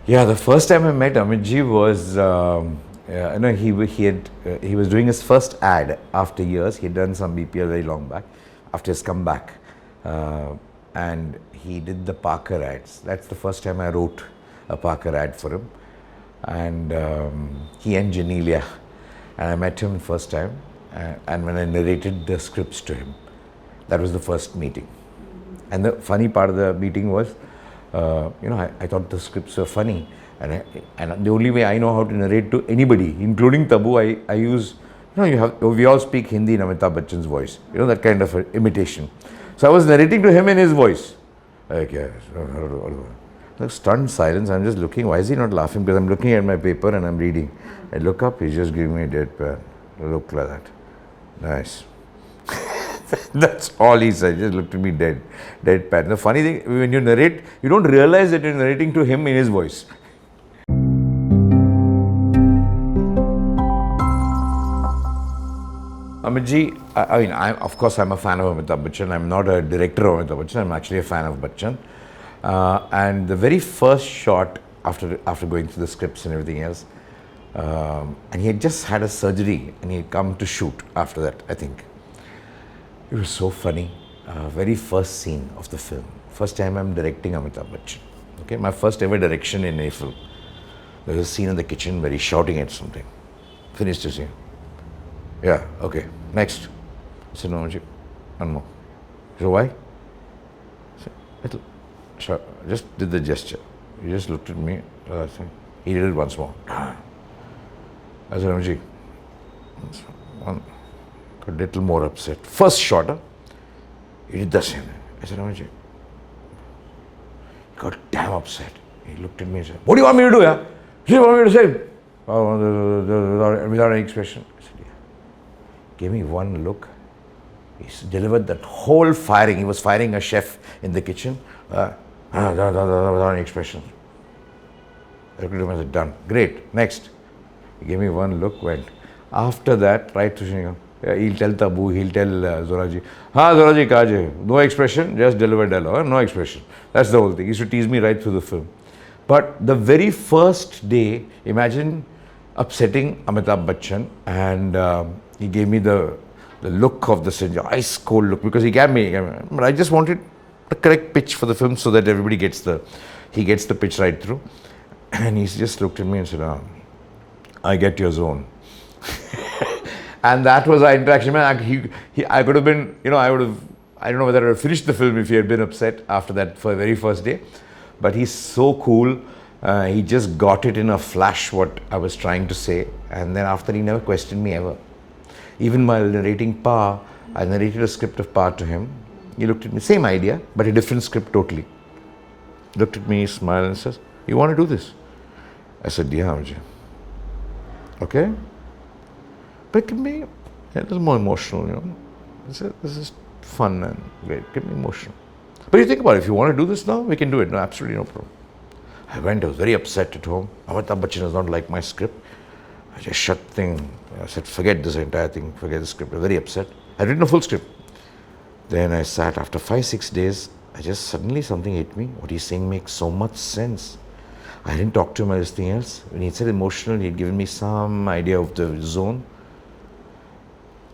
Yeah, the first time I met Amitji was, he was doing his first ad after years. He had done some BPL very long back, after his comeback, and he did the Parker ads. That's the first time I wrote a Parker ad for him, and he and Janelia, and I met him first time, and when I narrated the scripts to him, that was the first meeting. And the funny part of the meeting was, I thought the scripts were funny, and the only way I know how to narrate to anybody, including Tabu, I use, we all speak Hindi in Amitabh Bachchan's voice, that kind of imitation. So I was narrating to him in his voice. Okay, stunned silence. I'm just looking. Why is he not laughing? Because I'm looking at my paper and I'm reading. I look up. He's just giving me a deadpan look like that. Nice. That's all he said. Just looked at me deadpan. The funny thing, when you narrate, you don't realize that you're narrating to him in his voice. Amitji, of course, I'm a fan of Amitabh Bachchan. I'm not a director of Amitabh Bachchan. I'm actually a fan of Bachchan. And the very first shot after going through the scripts and everything else, and he had just had a surgery and he had come to shoot after that, I think. It was so funny. Very first scene of the film. First time I'm directing Amitabh Bachchan. Okay, my first ever direction in a film. There was a scene in the kitchen where he's shouting at something. Finished the scene. Yeah, okay. Next. I said, no, one more. He said, why? I said, sure. Just did the gesture. He just looked at me. He did it once more. I said, Ramji, one. Got a little more upset. First shot, he did the same. I said, Ramji. He got damn upset. He looked at me and said, what do you want me to do, yeah? What do you want me to say? Without any expression. I said, yeah. Gave me one look. He delivered that whole firing. He was firing a chef in the kitchen without any expression. I looked at him and said, done. Great. Next. He gave me one look, went. After that, right to Cheeni Kum. He'll tell Tabu, he'll tell Zoraji. Zoraji, kaje. No expression, just deliver dialogue. No expression. That's the whole thing. He used to tease me right through the film. But the very first day, imagine upsetting Amitabh Bachchan, and he gave me the look of the ice cold look, because he gave me, but I just wanted the correct pitch for the film so that everybody gets the pitch right through. And he just looked at me and said, I get your zone. And that was our interaction. I could have been, I don't know whether I would have finished the film if he had been upset after that for the very first day. But he's so cool. He just got it in a flash what I was trying to say. And then after, he never questioned me ever. Even while narrating Pa, I narrated a script of Pa to him. He looked at me, same idea, but a different script totally. Looked at me, smiled and says, you want to do this? I said, yeah, Amji. Okay? But give me a little more emotional, This is fun and great. Give me emotional. But you think about it, if you want to do this now, we can do it. No, absolutely no problem. I went, I was very upset at home. Amitabh Bachchan does not like my script. I just shut the thing. I said, forget this entire thing, forget the script. I was very upset. I had written a full script. Then I sat, after 5-6 days, suddenly something hit me. What he's saying makes so much sense. I didn't talk to him about anything else. When he said emotional, he'd given me some idea of the zone.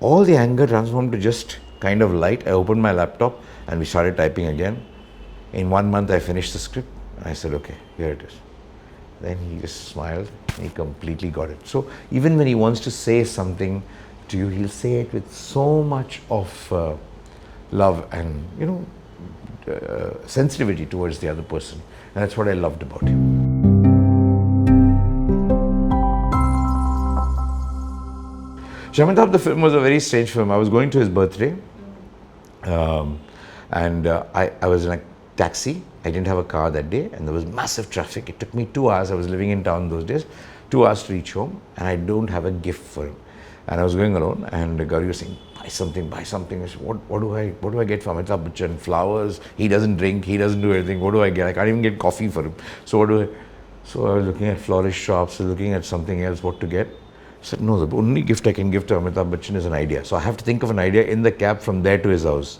All the anger transformed to just kind of light. I opened my laptop and we started typing again. In 1 month, I finished the script. I said, okay, here it is. Then he just smiled. He completely got it. So even when he wants to say something to you, he'll say it with so much of love and, sensitivity towards the other person. And that's what I loved about him. Amitabh, the film was a very strange film. I was going to his birthday, and I was in a taxi. I didn't have a car that day, and there was massive traffic. It took me 2 hours. I was living in town those days, 2 hours to reach home, and I don't have a gift for him. And I was going alone, and Gauri was saying, buy something. I said, what do I get for Amitabh Bachchan? Flowers. He doesn't drink. He doesn't do anything. What do I get? I can't even get coffee for him. So I was looking at florist shops, looking at something else, what to get. I said, no, the only gift I can give to Amitabh Bachchan is an idea. So I have to think of an idea in the cab from there to his house.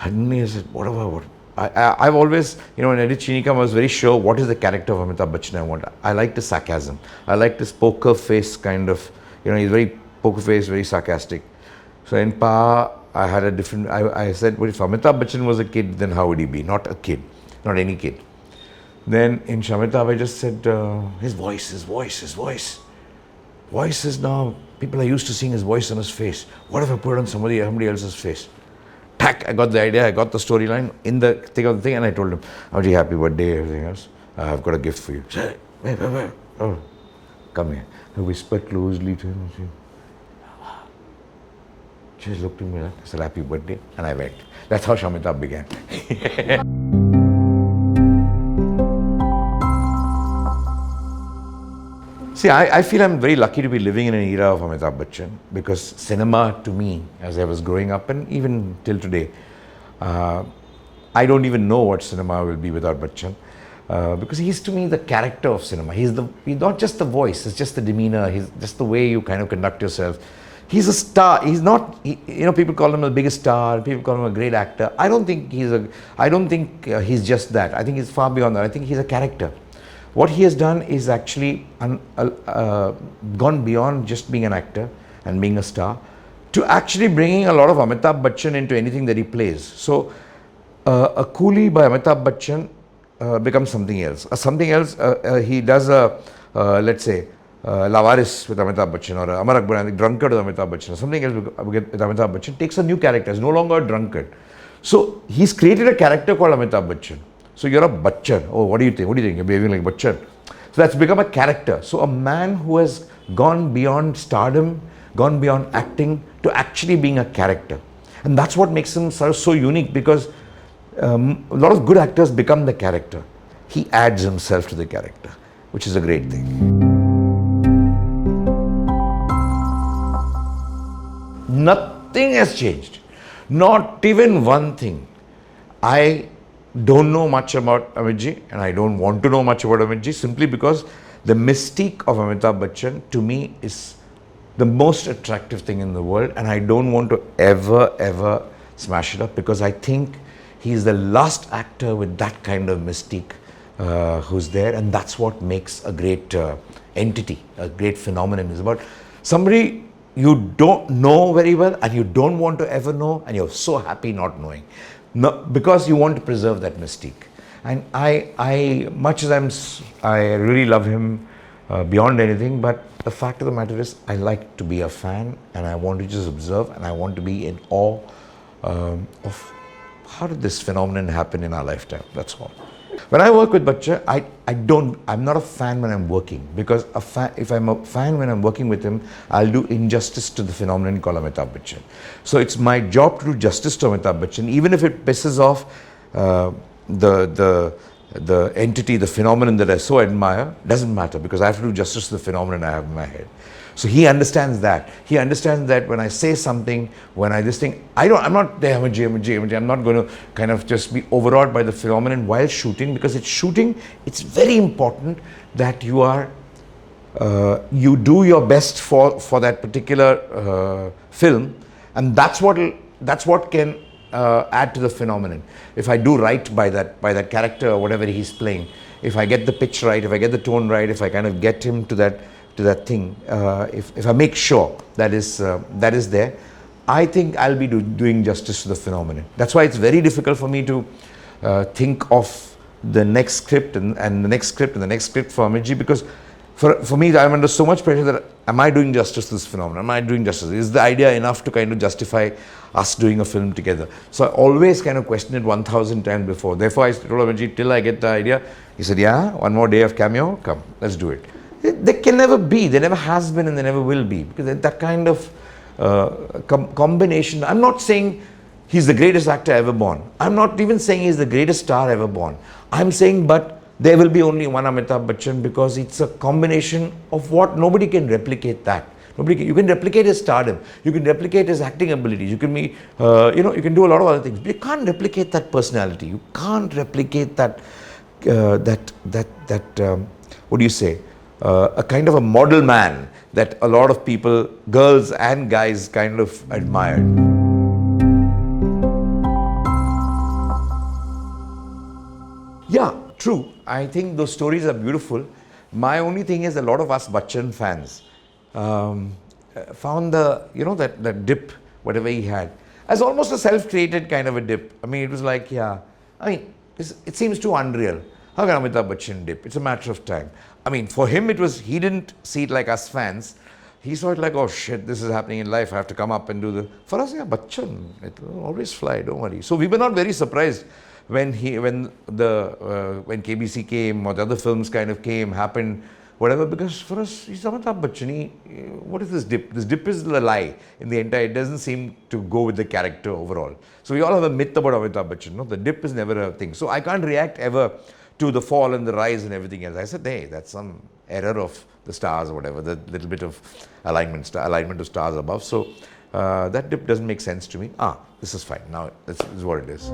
Suddenly I said, what? I've always, when I did Cheeni Kum, I was very sure what is the character of Amitabh Bachchan I want. I like the sarcasm. I like this poker face kind of, he's very poker face, very sarcastic. So in Pa, I had a different, I said, well, if Amitabh Bachchan was a kid, then how would he be? Not a kid, not any kid. Then in Shamitabh, I just said, his voice. Voice is now, people are used to seeing his voice on his face. What if I put it on somebody else's face? Tack, I got the idea, I got the storyline in the thick of the thing, and I told him, Amji, happy birthday, everything else. I've got a gift for you. He said, wait. Oh, come here. I whispered closely to him. She just looked at me like, I said, happy birthday, and I went. That's how Shamitabh began. See, I feel I'm very lucky to be living in an era of Amitabh Bachchan, because cinema to me, as I was growing up and even till today, I don't even know what cinema will be without Bachchan, because he's to me the character of cinema. He's not just the voice, it's just the demeanor, he's just the way you kind of conduct yourself. He's a star. He's not, people call him the biggest star, people call him a great actor. I don't think he's just that. I think he's far beyond that. I think he's a character. What he has done is actually gone beyond just being an actor and being a star to actually bringing a lot of Amitabh Bachchan into anything that he plays. So a coolie by Amitabh Bachchan becomes something else. He does let's say, Lavaris with Amitabh Bachchan, or Amar Akbar, the drunkard with Amitabh Bachchan, or something else with Amitabh Bachchan, takes a new character. He's no longer a drunkard. So he's created a character called Amitabh Bachchan. So you're a Bachchan. Oh, what do you think? You're behaving like Bachchan. So that's become a character. So a man who has gone beyond stardom, gone beyond acting to actually being a character. And that's what makes him so unique, because a lot of good actors become the character. He adds himself to the character, which is a great thing. Nothing has changed. Not even one thing. I don't know much about Amitji, and I don't want to know much about Amitji, simply because the mystique of Amitabh Bachchan to me is the most attractive thing in the world, and I don't want to ever smash it up, because I think he's the last actor with that kind of mystique who's there, and that's what makes a great entity, a great phenomenon. Is about somebody you don't know very well and you don't want to ever know, and you're so happy not knowing. No, because you want to preserve that mystique. And I really love him beyond anything, but the fact of the matter is, I like to be a fan, and I want to just observe, and I want to be in awe of how did this phenomenon happen in our lifetime. That's all. When I work with Bachchan, I'm not a fan when I'm working, because if I'm a fan when I'm working with him, I'll do injustice to the phenomenon called Amitabh Bachchan. So it's my job to do justice to Amitabh Bachchan, even if it pisses off the entity, the phenomenon that I so admire. Doesn't matter, because I have to do justice to the phenomenon I have in my head. So he understands that. He understands that when I say something, when I this thing, I'm not there, I'm not going to kind of just be overawed by the phenomenon while shooting, because it's very important that you are, you do your best for that particular film, and that's what can add to the phenomenon. If I do right by that character or whatever he's playing, if I get the pitch right, if I get the tone right, if I kind of get him to that thing, if I make sure that is there, I think I'll be doing justice to the phenomenon. That's why it's very difficult for me to think of the next script and the next script and the next script for Amitji, because for me, I'm under so much pressure that am I doing justice to this phenomenon? Am I doing justice? Is the idea enough to kind of justify us doing a film together? So I always kind of question it 1,000 times before. Therefore, I told Amitji, till I get the idea, he said, yeah, one more day of cameo, come, let's do it. There can never be, there never has been, and there never will be, because that kind of combination. I'm not saying he's the greatest actor ever born. I'm not even saying he's the greatest star ever born. I'm saying, but there will be only one Amitabh Bachchan, because it's a combination of what nobody can replicate that. You can replicate his stardom, you can replicate his acting abilities, you can be, you can do a lot of other things, but you can't replicate that personality. You can't replicate that, what do you say? A kind of a model man that a lot of people, girls and guys, kind of admired. Yeah, true. I think those stories are beautiful. My only thing is a lot of us Bachchan fans found that dip, whatever he had, as almost a self-created kind of a dip. I mean, it was like, yeah, I mean, it seems too unreal. How can Amitabh Bachchan dip? It's a matter of time. I mean, for him, he didn't see it like us fans. He saw it like, oh shit, this is happening in life. I have to come up and do the. For us, yeah, Bachchan, it will always fly. Don't worry. So we were not very surprised when when KBC came or the other films kind of happened, whatever. Because for us, he's Amitabh Bachchan. What is this dip? This dip is the lie in the entire. It doesn't seem to go with the character overall. So we all have a myth about Amitabh Bachchan. No, the dip is never a thing. So I can't react ever to the fall and the rise and everything else. I said, hey, that's some error of the stars or whatever, the little bit of alignment of stars above. So that dip doesn't make sense to me. This is fine. Now this is what it is.